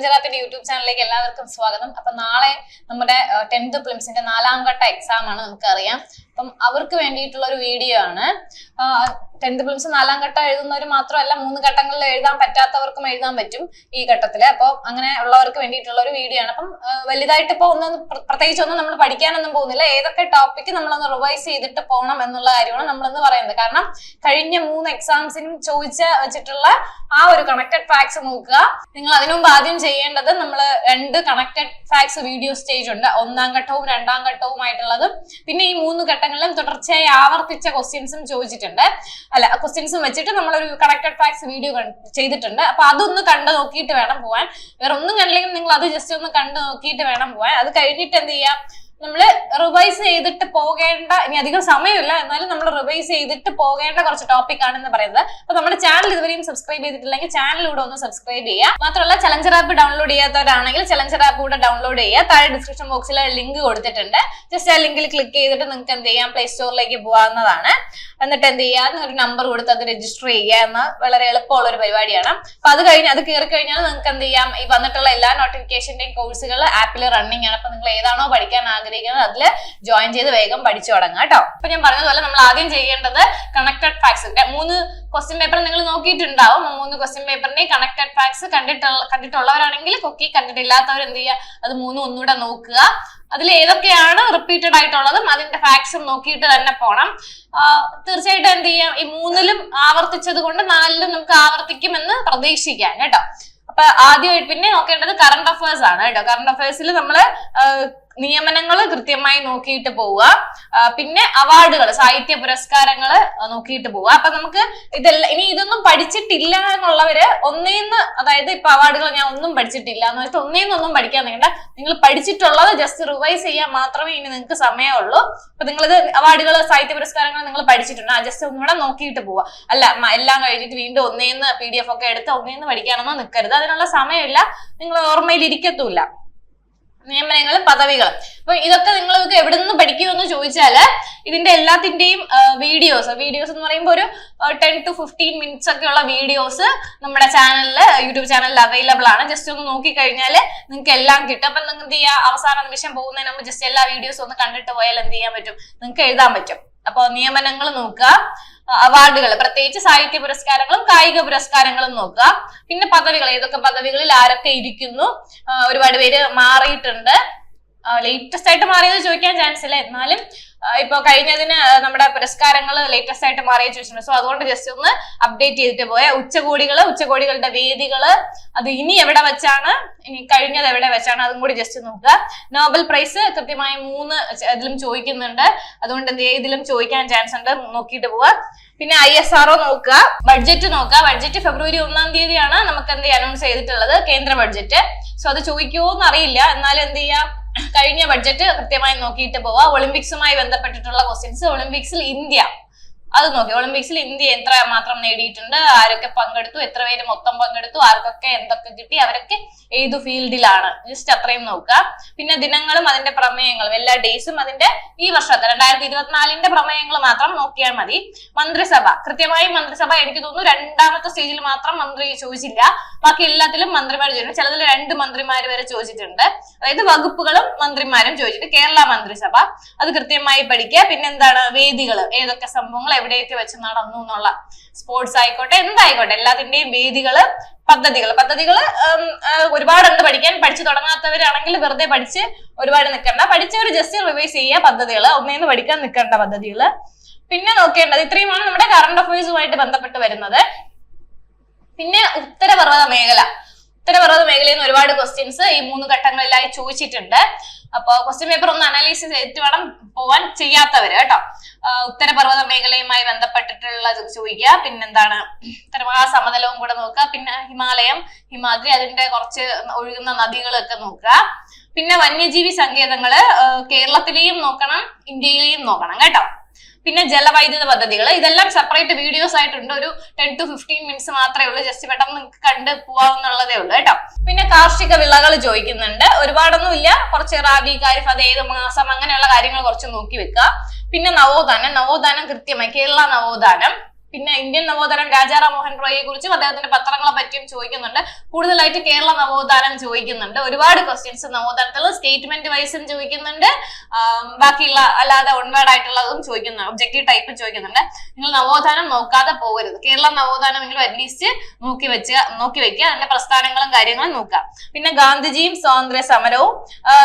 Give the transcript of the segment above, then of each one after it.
Challenger ആപ്പിന്റെ YouTube ചാനലിലേക്ക് എല്ലാവർക്കും സ്വാഗതം. അപ്പൊ നാളെ നമ്മുടെ 10th പ്രിലിംസിന്റെ 4ാം ഘട്ട എക്സാം ആണ്, നമുക്കറിയാം. അപ്പം അവർക്ക് വേണ്ടിയിട്ടുള്ള ഒരു വീഡിയോ ആണ്. 10th പ്രിലിംസ് 4ാം ഘട്ടം എഴുതുന്നവർ മാത്രമല്ല, 3 ഘട്ടങ്ങളിൽ എഴുതാൻ പറ്റാത്തവർക്കും എഴുതാൻ പറ്റും ഈ ഘട്ടത്തില്. അപ്പൊ അങ്ങനെ ഉള്ളവർക്ക് വേണ്ടിയിട്ടുള്ള ഒരു വീഡിയോ ആണ്. അപ്പം വലുതായിട്ട് ഇപ്പൊ പ്രത്യേകിച്ചൊന്നും നമ്മൾ പഠിക്കാനൊന്നും പോകുന്നില്ല. ഏതൊക്കെ ടോപ്പിക്ക് നമ്മളൊന്ന് റിവൈസ് ചെയ്തിട്ട് പോകണം എന്നുള്ള കാര്യമാണ് നമ്മളൊന്ന് പറയുന്നത്. കാരണം കഴിഞ്ഞ 3 എക്സാംസിനും വെച്ചിട്ടുള്ള ആ ഒരു കണക്റ്റഡ് ഫാക്ട്സ് നോക്കുക. നിങ്ങൾ അതിനു മുമ്പ് ആദ്യം ചെയ്യേണ്ടത്, നമ്മൾ 2 കണക്റ്റഡ് ഫാക്ട്സ് വീഡിയോ സ്റ്റേജ് ഉണ്ട്, 1ാം ഘട്ടവും 2ാം ഘട്ടവുമായിട്ടുള്ളതും. പിന്നെ ഈ 3 ഘട്ടങ്ങളിലും തുടർച്ചയായി ആവർത്തിച്ച ക്വസ്റ്റ്യൻസും ചോദിച്ചിട്ടുണ്ട്, ക്വസ്റ്റ്യൻസും വെച്ചിട്ട് നമ്മളൊരു കണക്റ്റഡ് ഫാക്ട്സ് വീഡിയോ ചെയ്തിട്ടുണ്ട്. അപ്പൊ അതൊന്ന് കണ്ടു നോക്കിയിട്ട് വേണം പോവാൻ. വേറെ ഒന്നും കണ്ടില്ലെങ്കിൽ നിങ്ങൾ അത് ജസ്റ്റ് ഒന്ന് കണ്ടു നോക്കിയിട്ട് വേണം പോവാൻ. അത് കഴിഞ്ഞിട്ട് എന്ത് ചെയ്യാം, നമ്മള് റിവൈസ് ചെയ്തിട്ട് പോകേണ്ട, ഇനി അധികം സമയമില്ല, എന്നാലും നമ്മൾ റിവൈസ് ചെയ്തിട്ട് പോകേണ്ട കുറച്ച് ടോപ്പിക് ആണെന്ന് പറയുന്നത്. അപ്പൊ നമ്മുടെ ചാനൽ ഇതുവരെയും സബ്സ്ക്രൈബ് ചെയ്തിട്ടില്ലെങ്കിൽ ചാനലിലൂടെ ഒന്ന് സബ്സ്ക്രൈബ് ചെയ്യുക. മാത്രമല്ല ചലഞ്ചർ ആപ്പ് ഡൗൺലോഡ് ചെയ്യാത്തവരാണെങ്കിൽ ചലഞ്ചർ ആപ്പ് കൂടെ ഡൗൺലോഡ് ചെയ്യുക. താഴെ ഡിസ്ക്രിപ്ഷൻ ബോക്സിൽ ലിങ്ക് കൊടുത്തിട്ടുണ്ട്. ജസ്റ്റ് ആ ലിങ്കിൽ ക്ലിക്ക് ചെയ്തിട്ട് നിങ്ങൾക്ക് എന്ത് ചെയ്യാം, പ്ലേ സ്റ്റോറിലേക്ക് പോകാവുന്നതാണ്. എന്നിട്ട് എന്ത് ചെയ്യുക, ഒരു നമ്പർ കൊടുത്ത് അത് രജിസ്റ്റർ ചെയ്യുക എന്ന വളരെ എളുപ്പമുള്ള ഒരു പരിപാടിയാണ്. അപ്പൊ അത് കയറി കഴിഞ്ഞാൽ നിങ്ങൾക്ക് എന്ത് ചെയ്യാം, ഈ വന്നിട്ടുള്ള എല്ലാ നോട്ടിഫിക്കേഷന്റെയും കോഴ്സുകൾ ആപ്പിൽ റണ്ണിങ് ആണ്. അപ്പൊ നിങ്ങൾ ഏതാണോ പഠിക്കാൻ അതില് ജോയിൻ ചെയ്ത് വേഗം പഠിച്ചു തുടങ്ങാം കേട്ടോ. അപ്പൊ ഞാൻ പറഞ്ഞതുപോലെ നമ്മൾ ആദ്യം ചെയ്യേണ്ടത് കണക്റ്റഡ് ഫാക്ട്സ്. 3 ക്വസ്റ്റ്യൻ പേപ്പർ നിങ്ങൾ നോക്കിയിട്ടുണ്ടാവും. 3 ക്വസ്റ്റ്യൻ പേപ്പറിന്റെ കണക്റ്റഡ് ഫാക്ട്സ് കണ്ടിട്ടുള്ളവരാണെങ്കിൽ കൊക്കി, കണ്ടിട്ടില്ലാത്തവർ എന്ത് ചെയ്യുക, അത് 3 ഒന്നുകൂടെ നോക്കുക. അതിൽ ഏതൊക്കെയാണ് റിപ്പീറ്റഡ് ആയിട്ടുള്ളതും അതിന്റെ ഫാക്ട്സും നോക്കിയിട്ട് തന്നെ പോണം. തീർച്ചയായിട്ടും എന്ത് ചെയ്യാം, ഈ 3ലും ആവർത്തിച്ചത് കൊണ്ട് 4ലും നമുക്ക് ആവർത്തിക്കുമെന്ന് പ്രതീക്ഷിക്കാം കേട്ടോ. അപ്പൊ ആദ്യമായിട്ട് പിന്നെ നോക്കേണ്ടത് കറണ്ട് അഫയേഴ്സ് ആണ് കേട്ടോ. കറണ്ട് അഫയേഴ്സിൽ നമ്മള് നിയമനങ്ങൾ കൃത്യമായി നോക്കിയിട്ട് പോവുക. പിന്നെ അവാർഡുകൾ, സാഹിത്യ പുരസ്കാരങ്ങൾ നോക്കിയിട്ട് പോവുക. അപ്പൊ നമുക്ക് ഇതൊന്നും പഠിച്ചിട്ടില്ല എന്നുള്ളവര് അതായത് ഇപ്പൊ അവാർഡുകൾ ഞാൻ ഒന്നും പഠിച്ചിട്ടില്ല എന്ന് വെച്ചിട്ട് ഒന്നും പഠിക്കാൻ നിൽക്കണ്ട. നിങ്ങൾ പഠിച്ചിട്ടുള്ളത് ജസ്റ്റ് റിവൈസ് ചെയ്യാൻ മാത്രമേ ഇനി നിങ്ങൾക്ക് സമയമുള്ളൂ. അപ്പൊ നിങ്ങളിത് അവാർഡുകൾ, സാഹിത്യ പുരസ്കാരങ്ങൾ നിങ്ങൾ പഠിച്ചിട്ടുണ്ട്, ജസ്റ്റ് ഒന്നുകൂടെ നോക്കിയിട്ട് പോവുക. അല്ല എല്ലാം കഴിഞ്ഞിട്ട് വീണ്ടും PDF ഒക്കെ എടുത്ത് പഠിക്കാനൊന്നും നിൽക്കരുത്. അതിനുള്ള സമയമില്ല, നിങ്ങൾ ഓർമ്മയിൽ ഇരിക്കത്തുമില്ല. നിയമനങ്ങളും പദവികളും. അപ്പൊ ഇതൊക്കെ നിങ്ങൾക്ക് എവിടെ നിന്ന് പഠിക്കുമെന്ന് ചോദിച്ചാല് ഇതിന്റെ എല്ലാത്തിന്റെയും വീഡിയോസ് എന്ന് പറയുമ്പോൾ ഒരു 10 to 15 minutes ഒക്കെ ഉള്ള വീഡിയോസ് നമ്മുടെ യൂട്യൂബ് ചാനലിൽ അവൈലബിൾ ആണ്. ജസ്റ്റ് ഒന്ന് നോക്കിക്കഴിഞ്ഞാൽ നിങ്ങൾക്ക് എല്ലാം കിട്ടും. അപ്പൊ നിങ്ങൾക്ക് എന്ത് ചെയ്യാം, അവസാന നിമിഷം പോകുന്നതിന് മുമ്പ് ജസ്റ്റ് എല്ലാ വീഡിയോസും ഒന്ന് കണ്ടിട്ട് പോയാൽ എന്ത് ചെയ്യാൻ പറ്റും, നിങ്ങൾക്ക് എഴുതാൻ പറ്റും. അപ്പൊ നിയമനങ്ങൾ നോക്കുക, അവാർഡുകൾ പ്രത്യേകിച്ച് സാഹിത്യ പുരസ്കാരങ്ങളും കായിക പുരസ്കാരങ്ങളും നോക്കുക. പിന്നെ പദവികൾ, ഏതൊക്കെ പദവികളിൽ ആരൊക്കെ ഇരിക്കുന്നു, ഒരുപാട് പേര് മാറിയിട്ടുണ്ട്. ലേറ്റസ്റ്റ് ആയിട്ട് മാറിയത് ചോദിക്കാൻ ചാൻസ് ഇല്ല, എന്നാലും ഇപ്പൊ കഴിഞ്ഞതിന് നമ്മുടെ പുരസ്കാരങ്ങൾ ലേറ്റസ്റ്റ് ആയിട്ട് മാറിയത് ചോദിച്ചിട്ടുണ്ട്. സോ അതുകൊണ്ട് ജസ്റ്റ് ഒന്ന് അപ്ഡേറ്റ് ചെയ്തിട്ട് പോയ ഉച്ചകോടികളുടെ വേദികള്, അത് ഇനി എവിടെ വെച്ചാണ്, ഇനി കഴിഞ്ഞത് എവിടെ വെച്ചാണ്, അതും കൂടി ജസ്റ്റ് നോക്കുക. നോബൽ പ്രൈസ് കൃത്യമായി 3 ഇതിലും ചോദിക്കുന്നുണ്ട്, അതുകൊണ്ട് എന്ത് ചെയ്യുക, ഇതിലും ചോദിക്കാൻ ചാൻസ് ഉണ്ട്, നോക്കിയിട്ട് പോവുക. പിന്നെ ISRO നോക്കുക, ബഡ്ജറ്റ് നോക്കുക. ബഡ്ജറ്റ് ഫെബ്രുവരി 1ാം തീയതിയാണ് നമുക്ക് എന്ത് അനൗൺസ് ചെയ്തിട്ടുള്ളത്, കേന്ദ്ര ബഡ്ജറ്റ്. സോ അത് ചോദിക്കുമോ എന്നറിയില്ല, എന്നാലും എന്ത് ചെയ്യാം, കഴിഞ്ഞ ബഡ്ജറ്റ് കൃത്യമായി നോക്കിയിട്ട് പോവാ. ഒളിമ്പിക്സുമായി ബന്ധപ്പെട്ടിട്ടുള്ള ക്വസ്റ്റ്യൻസ്, ഒളിമ്പിക്സിൽ ഇന്ത്യ അത് നോക്കി. ഒളിമ്പിക്സിൽ ഇന്ത്യ എത്ര മാത്രം നേടിയിട്ടുണ്ട്, ആരൊക്കെ പങ്കെടുത്തു, എത്ര പേര് മൊത്തം പങ്കെടുത്തു, ആർക്കൊക്കെ എന്തൊക്കെ കിട്ടി, അവരൊക്കെ ഏതു ഫീൽഡിലാണ്, ജസ്റ്റ് അത്രയും നോക്കുക. പിന്നെ ദിനങ്ങളും അതിന്റെ പ്രമേയങ്ങളും, എല്ലാ ഡേയ്സും അതിന്റെ ഈ വർഷത്തെ 2024 പ്രമേയങ്ങൾ മാത്രം നോക്കിയാൽ മതി. മന്ത്രിസഭ, കൃത്യമായും മന്ത്രിസഭ എനിക്ക് തോന്നുന്നു 2ാമത്തെ സ്റ്റേജിൽ മാത്രം മന്ത്രി ചോദിച്ചില്ല, ബാക്കി എല്ലാത്തിലും മന്ത്രിമാർ ചോദിച്ചിട്ടുണ്ട്. ചിലതിൽ 2 മന്ത്രിമാർ വരെ ചോദിച്ചിട്ടുണ്ട്, അതായത് വകുപ്പുകളും മന്ത്രിമാരും ചോദിച്ചിട്ട്. കേരള മന്ത്രിസഭ അത് കൃത്യമായി പഠിക്കുക. പിന്നെന്താണ്, വേദികൾ, ഏതൊക്കെ സംഭവങ്ങൾ എവിടെയൊക്കെ വെച്ച് നടന്നു എന്നുള്ള, സ്പോർട്സ് ആയിക്കോട്ടെ എന്തായിക്കോട്ടെ എല്ലാത്തിന്റെയും വേദികള്, പദ്ധതികൾ ഒരുപാടുണ്ട് പഠിക്കാൻ. പഠിച്ചു തുടങ്ങാത്തവരാണെങ്കിൽ വെറുതെ പഠിച്ച് ഒരുപാട് നിൽക്കണ്ട, പഠിച്ചവർ ജസ്റ്റ് റിവൈസ് ചെയ്യുക. പദ്ധതികൾ പഠിക്കാൻ നിൽക്കേണ്ട പദ്ധതികൾ. പിന്നെ നോക്കേണ്ടത് ഇത്രയുമാണ് നമ്മുടെ കറണ്ട് അഫയേഴ്സുമായിട്ട് ബന്ധപ്പെട്ട് വരുന്നത്. പിന്നെ ഉത്തരപർവ്വത മേഖലയിൽ നിന്ന് ഒരുപാട് ക്വസ്റ്റ്യൻസ് ഈ 3 ഘട്ടങ്ങളിലായി ചോദിച്ചിട്ടുണ്ട്. അപ്പൊ ക്വസ്റ്റ്യൻ പേപ്പർ ഒന്ന് അനലൈസ് ചെയ്തിട്ട് വേണം പോവാൻ, ചെയ്യാത്തവര് കേട്ടോ. ഉത്തരപർവ്വത മേഖലയുമായി ബന്ധപ്പെട്ടിട്ടുള്ളത് ചോദിക്കുക. പിന്നെന്താണ്, സമതലവും കൂടെ നോക്കുക. പിന്നെ ഹിമാദ്രി, അതിന്റെ കുറച്ച് ഒഴുകുന്ന നദികളൊക്കെ നോക്കുക. പിന്നെ വന്യജീവി സങ്കേതങ്ങള് കേരളത്തിലെയും നോക്കണം, ഇന്ത്യയിലെയും നോക്കണം കേട്ടോ. പിന്നെ ജലവൈദ്യുത പദ്ധതികൾ, ഇതെല്ലാം സെപ്പറേറ്റ് വീഡിയോസ് ആയിട്ടുണ്ട്. ഒരു 10 to 15 minutes മാത്രമേ ഉള്ളൂ, ജസ്റ്റ് പെട്ടെന്ന് നിങ്ങൾക്ക് കണ്ട് പോവാന്നുള്ളതേ ഉള്ളൂ കേട്ടോ. പിന്നെ കാർഷിക വിളകൾ ചോദിക്കുന്നുണ്ട്, ഒരുപാടൊന്നും ഇല്ല, കുറച്ച് റാബി, ഖാരിഫ്, അത് ഏത് മാസം, അങ്ങനെയുള്ള കാര്യങ്ങൾ കുറച്ച് നോക്കി വെക്കുക. പിന്നെ നവോത്ഥാനം കൃത്യമായി, കേരള നവോത്ഥാനം പിന്നെ ഇന്ത്യൻ നവോത്ഥാനം രാജാറാം മോഹൻ റോയിയെ കുറിച്ചും അദ്ദേഹത്തിന്റെ പത്രങ്ങളെ പറ്റിയും ചോദിക്കുന്നുണ്ട്. കൂടുതലായിട്ട് കേരള നവോത്ഥാനം ചോദിക്കുന്നുണ്ട്. ഒരുപാട് ക്വസ്റ്റ്യൻസ് നവോത്ഥാനത്തിൽ സ്റ്റേറ്റ്മെന്റ് വൈസും ചോദിക്കുന്നുണ്ട്, ബാക്കിയുള്ള അല്ലാതെ ഒൺവേർഡ് ആയിട്ടുള്ളതും ചോദിക്കുന്നുണ്ട്, ഒബ്ജക്റ്റീവ് ടൈപ്പും ചോദിക്കുന്നുണ്ട്. നിങ്ങൾ നവോത്ഥാനം നോക്കാതെ പോകരുത്. കേരള നവോത്ഥാനം എങ്കിലും അറ്റ്ലീസ്റ്റ് നോക്കി വെക്കുക, അതിന്റെ പ്രസ്ഥാനങ്ങളും കാര്യങ്ങളും നോക്കുക. പിന്നെ ഗാന്ധിജിയും സ്വാതന്ത്ര്യ സമരവും,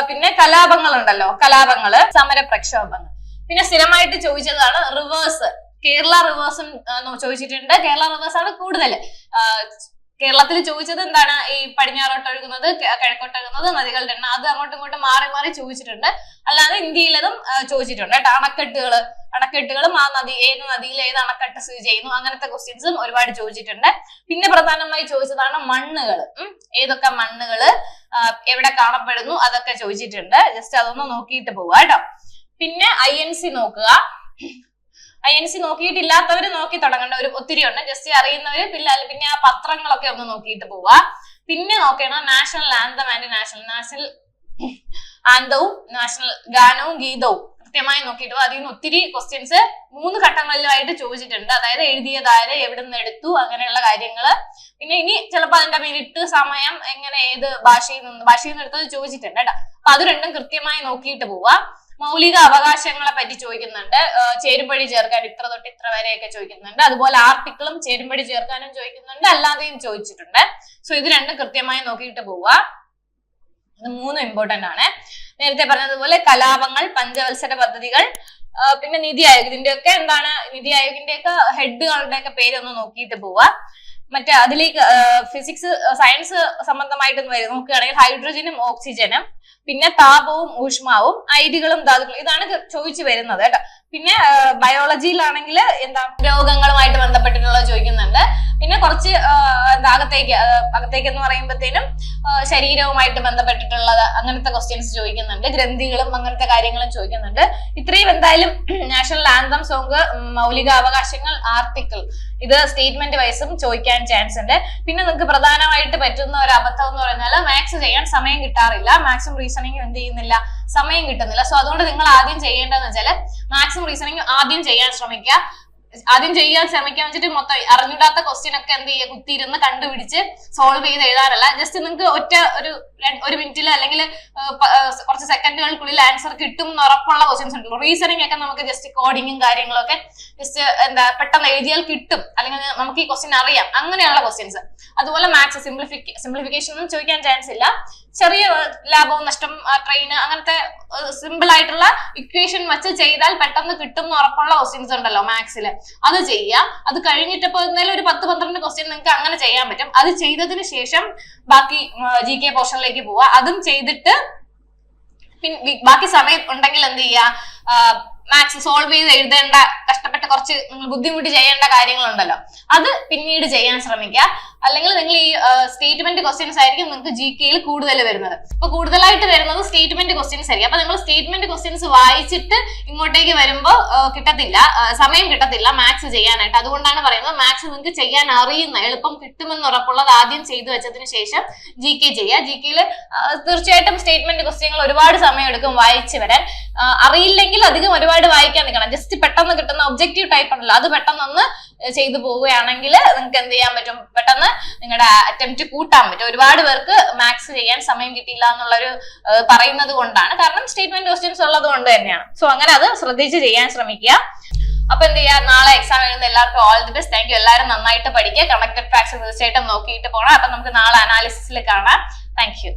പിന്നെ കലാപങ്ങളുണ്ടല്ലോ, കലാപങ്ങള്, സമര പ്രക്ഷോഭങ്ങൾ. പിന്നെ സ്ഥിരമായിട്ട് ചോദിച്ചതാണ് റിവേഴ്സ്. കേരള റിവേഴ്സും ചോദിച്ചിട്ടുണ്ട്. കേരള റിവേഴ്സ് ആണ് കൂടുതൽ. കേരളത്തിൽ ചോദിച്ചത് എന്താണ്? ഈ പടിഞ്ഞാറോട്ട് ഒഴുകുന്നത്, കിഴക്കോട്ട് ഒഴുകുന്നത് നദികളുടെ എണ്ണം, അത് അങ്ങോട്ടും ഇങ്ങോട്ടും മാറി മാറി ചോദിച്ചിട്ടുണ്ട്. അല്ലാതെ ഇന്ത്യയിലതും ചോദിച്ചിട്ടുണ്ട് കേട്ടോ. അണക്കെട്ടുകളും ആ ഏത് നദിയിൽ ഏത് അണക്കെട്ട് സ്ഥിതി ചെയ്യുന്നു, അങ്ങനത്തെ ക്വസ്റ്റ്യൻസും ഒരുപാട് ചോദിച്ചിട്ടുണ്ട്. പിന്നെ പ്രധാനമായി ചോദിച്ചതാണ് മണ്ണുകൾ. ഏതൊക്കെ മണ്ണുകള് എവിടെ കാണപ്പെടുന്നു അതൊക്കെ ചോദിച്ചിട്ടുണ്ട്. ജസ്റ്റ് അതൊന്ന് നോക്കിയിട്ട് പോവുക കേട്ടോ. പിന്നെ INC നോക്കുക. INC നോക്കിയിട്ടില്ലാത്തവര് നോക്കി തുടങ്ങേണ്ട ഒത്തിരി ഉണ്ട്. ജസ്റ്റ് അറിയുന്നവര് പിന്നെ ആ പത്രങ്ങളൊക്കെ ഒന്ന് നോക്കിയിട്ട് പോവുക. പിന്നെ നോക്കണം നാഷണൽ ആന്തം ആൻഡ് നാഷണൽ ആന്തവും നാഷണൽ ഗാനവും ഗീതവും കൃത്യമായി നോക്കിയിട്ട് അതിൽ നിന്ന് ഒത്തിരി ക്വസ്റ്റ്യൻസ് 3 ഘട്ടങ്ങളിലുമായിട്ട് ചോദിച്ചിട്ടുണ്ട്. അതായത് എഴുതിയതാര്, എവിടെ നിന്ന് എടുത്തു, അങ്ങനെയുള്ള കാര്യങ്ങള്. പിന്നെ ഇനി ചിലപ്പോൾ അതിന്റെ മിനിറ്റ്, സമയം, എങ്ങനെ ഏത് ഭാഷയിൽ നിന്ന് എടുത്തത് ചോദിച്ചിട്ടുണ്ട് കേട്ടോ. അപ്പൊ അത് രണ്ടും കൃത്യമായി നോക്കിയിട്ട് പോവുക. മൗലിക അവകാശങ്ങളെ പറ്റി ചോദിക്കുന്നുണ്ട്. ചേരുംപടി ചേർക്കാൻ ഇത്ര തൊട്ട് ഇത്ര വരെയൊക്കെ ചോദിക്കുന്നുണ്ട്. അതുപോലെ ആർട്ടിക്കിളും ചേരുംപടി ചേർക്കാനും ചോദിക്കുന്നുണ്ട്, അല്ലാതെയും ചോദിച്ചിട്ടുണ്ട്. സോ ഇത് രണ്ടും കൃത്യമായി നോക്കിയിട്ട് പോവുക. ഇത് 3 ഇമ്പോർട്ടന്റ് ആണ്. നേരത്തെ പറഞ്ഞതുപോലെ കലാപങ്ങൾ, പഞ്ചവത്സര പദ്ധതികൾ, പിന്നെ നിതി ആയോഗ്. ഇതിന്റെയൊക്കെ എന്താണ്, നിതി ആയോഗിന്റെയൊക്കെ ഹെഡുകളുടെയൊക്കെ പേരൊന്ന് നോക്കിയിട്ട് പോവുക. മറ്റേ അതിലേക്ക് ഫിസിക്സ് സയൻസ് സംബന്ധമായിട്ട് നോക്കുകയാണെങ്കിൽ ഹൈഡ്രജനും ഓക്സിജനും, പിന്നെ താപവും ഊഷ്മാവും, അയിരുകളും ധാതുക്കളും, ഇതാണ് ചോദിച്ചു വരുന്നത് കേട്ടോ. പിന്നെ ബയോളജിയിലാണെങ്കിൽ എന്താ രോഗങ്ങളുമായിട്ട് ബന്ധപ്പെട്ടിട്ടുള്ളത് ചോദിക്കുന്നുണ്ട്. പിന്നെ കുറച്ച് അകത്തേക്ക് എന്ന് പറയുമ്പോഴത്തേനും ശരീരവുമായിട്ട് ബന്ധപ്പെട്ടിട്ടുള്ളത് അങ്ങനത്തെ ക്വസ്റ്റ്യൻസ് ചോദിക്കുന്നുണ്ട്. ഗ്രന്ഥികളും അങ്ങനത്തെ കാര്യങ്ങളും ചോദിക്കുന്നുണ്ട്. ഇത്രയും എന്തായാലും നാഷണൽ ആന്തം സോങ്, മൗലിക അവകാശങ്ങൾ, ആർട്ടിക്കിൾ, ഇത് സ്റ്റേറ്റ്മെന്റ് വൈസും ചോദിക്കാൻ ചാൻസ് ഉണ്ട്. പിന്നെ നിങ്ങൾക്ക് പ്രധാനമായിട്ട് പറ്റുന്ന ഒരു അബദ്ധം എന്ന് പറഞ്ഞാൽ മാത്സ് ചെയ്യാൻ സമയം കിട്ടാറില്ല. മാത്സും റീസണിങ്ങും എന്ത് ചെയ്യുന്നില്ല, സമയം കിട്ടുന്നില്ല. സോ അതുകൊണ്ട് നിങ്ങൾ ആദ്യം ചെയ്യേണ്ടതെന്ന് വെച്ചാൽ മാത്സും റീസണിങ്ങും ആദ്യം ചെയ്യാൻ ശ്രമിക്കുക. വെച്ചിട്ട് മൊത്തം അറിഞ്ഞിടാത്ത ക്വസ്റ്റ്യൻ ഒക്കെ എന്ത് ചെയ്യുക, കുത്തിയിരുന്ന് കണ്ടുപിടിച്ച് സോൾവ് ചെയ്ത് എഴുതാനല്ല. ജസ്റ്റ് നിങ്ങൾക്ക് ഒരു മിനിറ്റിൽ അല്ലെങ്കിൽ കുറച്ച് സെക്കൻഡുകൾക്കുള്ളിൽ ആൻസർ കിട്ടും എന്ന് ഉറപ്പുള്ള ക്വസ്റ്റ്യൻസ് ഉണ്ടല്ലോ. റീസണിങ് ഒക്കെ നമുക്ക് ജസ്റ്റ് കോഡിങ്ങും കാര്യങ്ങളൊക്കെ ജസ്റ്റ് പെട്ടെന്ന് എഴുതിയാൽ കിട്ടും, അല്ലെങ്കിൽ നമുക്ക് ഈ ക്വസ്റ്റ്യൻ അറിയാം, അങ്ങനെയുള്ള ക്വസ്റ്റ്യൻസ്. അതുപോലെ മാത്സ് സിംപ്ലിഫിക്കേഷൻ ഒന്നും ചോദിക്കാൻ ചാൻസ് ഇല്ല. ചെറിയ ലാഭവും നഷ്ടം, ട്രെയിൻ, അങ്ങനത്തെ സിമ്പിൾ ആയിട്ടുള്ള ഇക്വേഷൻ വെച്ച് ചെയ്താൽ പെട്ടെന്ന് കിട്ടും എന്ന് ഉറപ്പുള്ള ക്വസ്റ്റ്യൻസ് ഉണ്ടല്ലോ മാത്സിൽ, അത് ചെയ്യുക. അത് കഴിഞ്ഞിട്ടിപ്പോ എന്തായാലും ഒരു 10-12 ക്വസ്റ്റ്യൻ നിങ്ങൾക്ക് അങ്ങനെ ചെയ്യാൻ പറ്റും. അത് ചെയ്തതിന് ശേഷം ബാക്കി GK പോർഷനിലേക്ക് പോവുക. അതും ചെയ്തിട്ട് ബാക്കി സമയം ഉണ്ടെങ്കിൽ എന്ത് ചെയ്യുക, മാത്സ് സോൾവ് ചെയ്ത് എഴുതേണ്ട കഷ്ടപ്പെട്ട് കുറച്ച് നിങ്ങൾ ബുദ്ധിമുട്ടി ചെയ്യേണ്ട കാര്യങ്ങളുണ്ടല്ലോ, അത് പിന്നീട് ചെയ്യാൻ ശ്രമിക്കുക. അല്ലെങ്കിൽ നിങ്ങൾ ഈ സ്റ്റേറ്റ്മെന്റ് ക്വസ്റ്റ്യൻസ് ആയിരിക്കും നിങ്ങൾക്ക് GKയിൽ കൂടുതൽ വരുന്നത്. അപ്പൊ കൂടുതലായിട്ട് വരുന്നത് സ്റ്റേറ്റ്മെന്റ് ക്വസ്റ്റ്യൻസ് ആയിരിക്കും. അപ്പൊ നിങ്ങൾ സ്റ്റേറ്റ്മെന്റ് ക്വസ്റ്റ്യൻസ് വായിച്ചിട്ട് ഇങ്ങോട്ടേക്ക് വരുമ്പോൾ സമയം കിട്ടത്തില്ല മാത്സ് ചെയ്യാനായിട്ട്. അതുകൊണ്ടാണ് പറയുന്നത് മാത്സ് നിങ്ങൾക്ക് ചെയ്യാൻ അറിയുന്ന, എളുപ്പം കിട്ടുമെന്ന് ഉറപ്പുള്ളത് ആദ്യം ചെയ്തു വെച്ചതിന് ശേഷം GK ചെയ്യുക. GKയിൽ തീർച്ചയായിട്ടും സ്റ്റേറ്റ്മെന്റ് ക്വസ്റ്റ്യനുകൾ ഒരുപാട് സമയം എടുക്കും വായിച്ചു വരാൻ. അറിയില്ലെങ്കിൽ അധികം ഒരുപാട് വായിക്കാൻ നിൽക്കണം. ജസ്റ്റ് പെട്ടെന്ന് കിട്ടുന്ന ഒബ്ജക്റ്റീവ് ടൈപ്പ് ഉണ്ടല്ലോ, അത് പെട്ടെന്ന് ചെയ്തു പോവുകയാണെങ്കിൽ നിങ്ങൾക്ക് എന്ത് ചെയ്യാൻ പറ്റും, പെട്ടെന്ന് നിങ്ങളുടെ അറ്റംപ്റ്റ് കൂട്ടാൻ പറ്റും. ഒരുപാട് പേർക്ക് മാത്സ് ചെയ്യാൻ സമയം കിട്ടിയില്ല എന്നുള്ളൊരു പറയുന്നത് കൊണ്ടാണ്, കാരണം സ്റ്റേറ്റ്മെന്റ് ക്വസ്റ്റ്യൻസ് ഉള്ളത് കൊണ്ട് തന്നെയാണ്. സോ അങ്ങനെ അത് ശ്രദ്ധിച്ച് ചെയ്യാൻ ശ്രമിക്കുക. അപ്പൊ എന്ത് ചെയ്യാ, നാളെ എക്സാം എഴുതുന്ന എല്ലാവർക്കും all the best. Thank you. എല്ലാവരും നന്നായിട്ട് പഠിക്കുക. കണക്റ്റഡ് ഫാക്ട്സ് തീർച്ചയായിട്ടും നോക്കിയിട്ട് പോകണം. അപ്പൊ നമുക്ക് നാളെ അനാലിസിസിൽ കാണാം. Thank you.